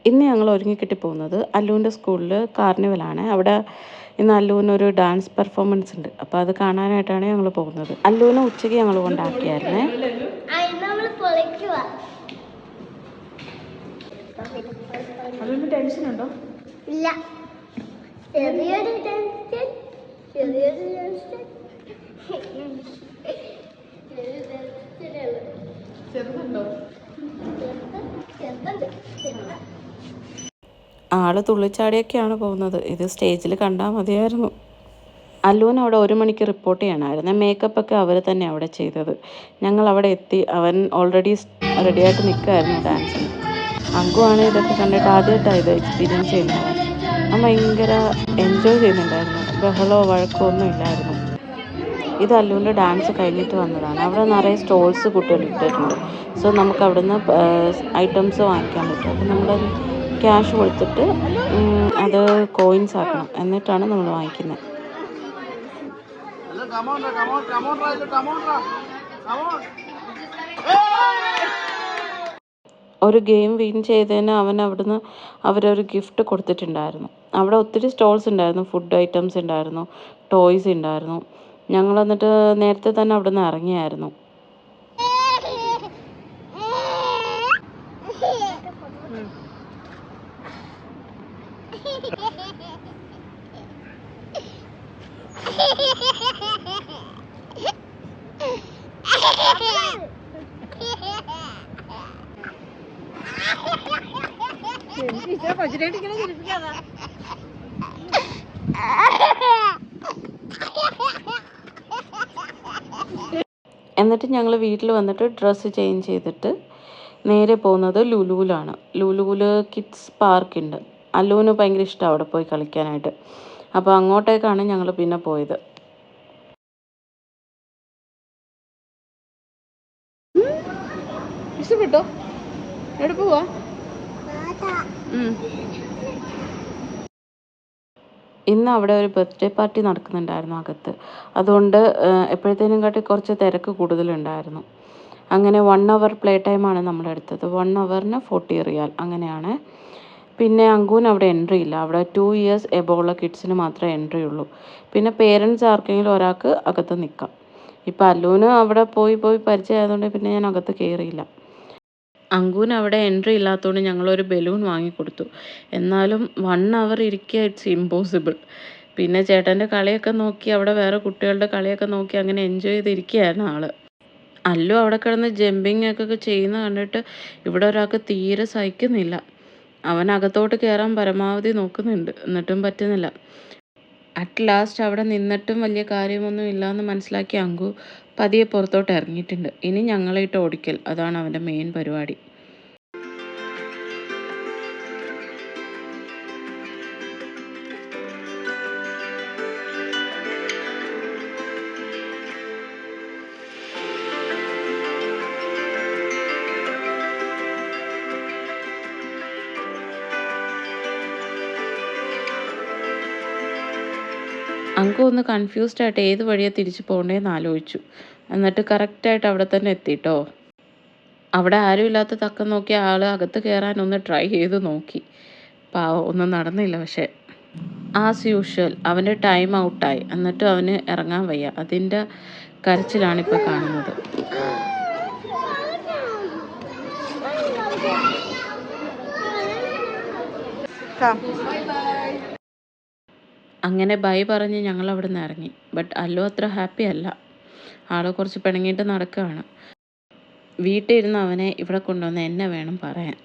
ഇന്ന് ഞങ്ങൾ ഒരുങ്ങിക്കെട്ടി പോകുന്നത് അല്ലുവിൻ്റെ സ്കൂളിൽ കാർണിവലാണ്. അവിടെ ഇന്ന് അല്ലുവിനൊരു ഡാൻസ് പെർഫോമൻസ് ഉണ്ട്. അപ്പോൾ അത് കാണാനായിട്ടാണ് ഞങ്ങൾ പോകുന്നത്. അല്ലുവിനെ ഉച്ചയ്ക്ക് ഞങ്ങൾ കൊണ്ടാക്കിയായിരുന്നേ. ടെൻഷനുണ്ടോ? ഇല്ല, ചെറിയൊരു ടെൻഷൻ, ചെറിയൊരു ടെൻഷൻ. ചെറുതുണ്ടോ? ആള് തുള്ളിച്ചാടിയൊക്കെയാണ് പോകുന്നത്. ഇത് സ്റ്റേജിൽ കണ്ടാൽ മതിയായിരുന്നു. അല്ലുവിന് അവിടെ 1 മണിക്ക് റിപ്പോർട്ട് ചെയ്യണമായിരുന്നു. മേക്കപ്പൊക്കെ അവർ തന്നെ അവിടെ ചെയ്തത്. ഞങ്ങൾ അവിടെ എത്തി. അവൻ ഓൾറെഡി റെഡിയായിട്ട് നിൽക്കുമായിരുന്നു ഡാൻസിന്. അങ്കുവാണ് ഇതൊക്കെ കണ്ടിട്ട് ആദ്യമായിട്ടാണ് ഇത് എക്സ്പീരിയൻസ് ചെയ്യുന്നത്. അവൻ ഭയങ്കര എൻജോയ് ചെയ്യുന്നുണ്ടായിരുന്നു. ബഹളമോ വഴക്കോ ഒന്നും ഇല്ലായിരുന്നു. ഇത് അല്ലുവിൻ്റെ ഡാൻസ് കഴിഞ്ഞിട്ട് വന്നതാണ്. അവിടെ നിറയെ സ്റ്റോൾസ് കുട്ടികൾ ഇട്ടിട്ടുണ്ട്. സോ നമുക്ക് അവിടുന്ന് ഐറ്റംസ് വാങ്ങിക്കാൻ പറ്റും. അപ്പം നമ്മളത് ക്യാഷ് കൊടുത്തിട്ട് അത് കോയിൻസ് ആക്കണം. എന്നിട്ടാണ് നമ്മൾ വാങ്ങിക്കുന്നത്. ഒരു ഗെയിം വിൻ ചെയ്തതിന് അവിടുന്ന് അവരൊരു ഗിഫ്റ്റ് കൊടുത്തിട്ടുണ്ടായിരുന്നു. അവിടെ ഒത്തിരി സ്റ്റോൾസ് ഉണ്ടായിരുന്നു. ഫുഡ് ഐറ്റംസ് ഉണ്ടായിരുന്നു, ടോയ്സ് ഉണ്ടായിരുന്നു. ഞങ്ങൾ എന്നിട്ട് നേരത്തെ തന്നെ അവിടുന്ന് ഇറങ്ങിയായിരുന്നു. എന്നിട്ട് ഞങ്ങൾ വീട്ടിൽ വന്നിട്ട് ഡ്രസ്സ് ചേഞ്ച് ചെയ്തിട്ട് നേരെ പോകുന്നത് ലുലുവിലാണ്. ലുലുവിൽ കിഡ്സ് പാർക്ക് ഉണ്ട്. അല്ലുവിന് ഭയങ്കര ഇഷ്ടമാണ് അവിടെ പോയി കളിക്കാനായിട്ട്. അപ്പോൾ അങ്ങോട്ടേക്കാണ് ഞങ്ങൾ പിന്നെ പോയത്. ഇഷ്ടപ്പെട്ടോ? എവിടെ പോവാ? ഇന്ന് അവിടെ ഒരു ബർത്ത്ഡേ പാർട്ടി നടക്കുന്നുണ്ടായിരുന്നു അകത്ത്. അതുകൊണ്ട് എപ്പോഴത്തേനും കാട്ടി കുറച്ച് തിരക്ക് കൂടുതലുണ്ടായിരുന്നു. അങ്ങനെ 1 അവർ പ്ലേ ടൈമാണ് നമ്മളെടുത്തത്. 1 അവറിന് 40 റിയാൽ അങ്ങനെയാണ്. പിന്നെ അങ്കുവിന് അവിടെ എൻട്രി ഇല്ല. അവിടെ 2 ഇയേഴ്സ് എബോവുള്ള കിഡ്സിന് മാത്രമേ എൻട്രി ഉള്ളൂ. പിന്നെ പേരൻസ് ആർക്കെങ്കിലും ഒരാൾക്ക് അകത്ത് നിൽക്കാം. ഇപ്പം അല്ലുവിന് അവിടെ പോയി പരിചയമായതുകൊണ്ട് പിന്നെ ഞാൻ അകത്ത് കയറിയില്ല. അങ്കുവിന് അവിടെ എൻട്രി ഇല്ലാത്തതുകൊണ്ട് ഞങ്ങളൊരു ബലൂൺ വാങ്ങിക്കൊടുത്തു. എന്നാലും 1 അവർ ഇരിക്കുക ഇറ്റ്സ് ഇമ്പോസിബിൾ. പിന്നെ ചേട്ടൻ്റെ കളിയൊക്കെ നോക്കി, അവിടെ വേറെ കുട്ടികളുടെ കളിയൊക്കെ നോക്കി അങ്ങനെ എൻജോയ് ചെയ്തിരിക്കുകയായിരുന്നു ആൾ. അല്ലു അവിടെ കിടന്ന് ജമ്പിങ് ഒക്കെ ചെയ്യുന്ന കണ്ടിട്ട് ഇവിടെ ഒരാൾക്ക് തീരെ സഹിക്കുന്നില്ല. അവൻ അകത്തോട്ട് കയറാൻ പരമാവധി നോക്കുന്നുണ്ട്, എന്നിട്ടും പറ്റുന്നില്ല. അറ്റ് ലാസ്റ്റ് അവിടെ നിന്നിട്ടും വലിയ കാര്യമൊന്നും ഇല്ലയെന്ന് മനസ്സിലാക്കി അങ്കു പതിയെ പുറത്തോട്ട് ഇറങ്ങിയിട്ടുണ്ട്. ഇനി ഞങ്ങളായിട്ട് ഓടിക്കൽ, അതാണ് അവൻ്റെ മെയിൻ പരിപാടി. അങ്കു ഒന്ന് കൺഫ്യൂസ്ഡ് ആയിട്ട് ഏത് വഴിയാണ് തിരിച്ചു പോകേണ്ടതെന്ന് ആലോചിച്ചു. എന്നിട്ട് കറക്റ്റായിട്ട് അവിടെ തന്നെ എത്തിട്ടോ. അവിടെ ആരും ഇല്ലാത്ത തക്കം നോക്കി ആൾ അകത്ത് കയറാനൊന്ന് ട്രൈ ചെയ്ത് നോക്കി. പാവം ഒന്നും നടന്നില്ല. പക്ഷേ ആസ് യൂഷ്വൽ അവൻ്റെ ടൈം ഔട്ടായി. എന്നിട്ടും അവന് ഇറങ്ങാൻ വയ്യ. അതിൻ്റെ കരച്ചിലാണിപ്പോൾ കാണുന്നത്. അങ്ങനെ ബൈ പറഞ്ഞ് ഞങ്ങൾ അവിടെ നിന്ന് ഇറങ്ങി. ബട്ട് അല്ലു അത്ര ഹാപ്പി അല്ല. ആൾ കുറച്ച് പിണങ്ങിയിട്ട് നടക്കുകയാണ്. വീട്ടിൽ ഇരുന്ന് അവനെ ഇവിടെ കൊണ്ടുവന്ന് എന്നെ വേണം പറയാൻ.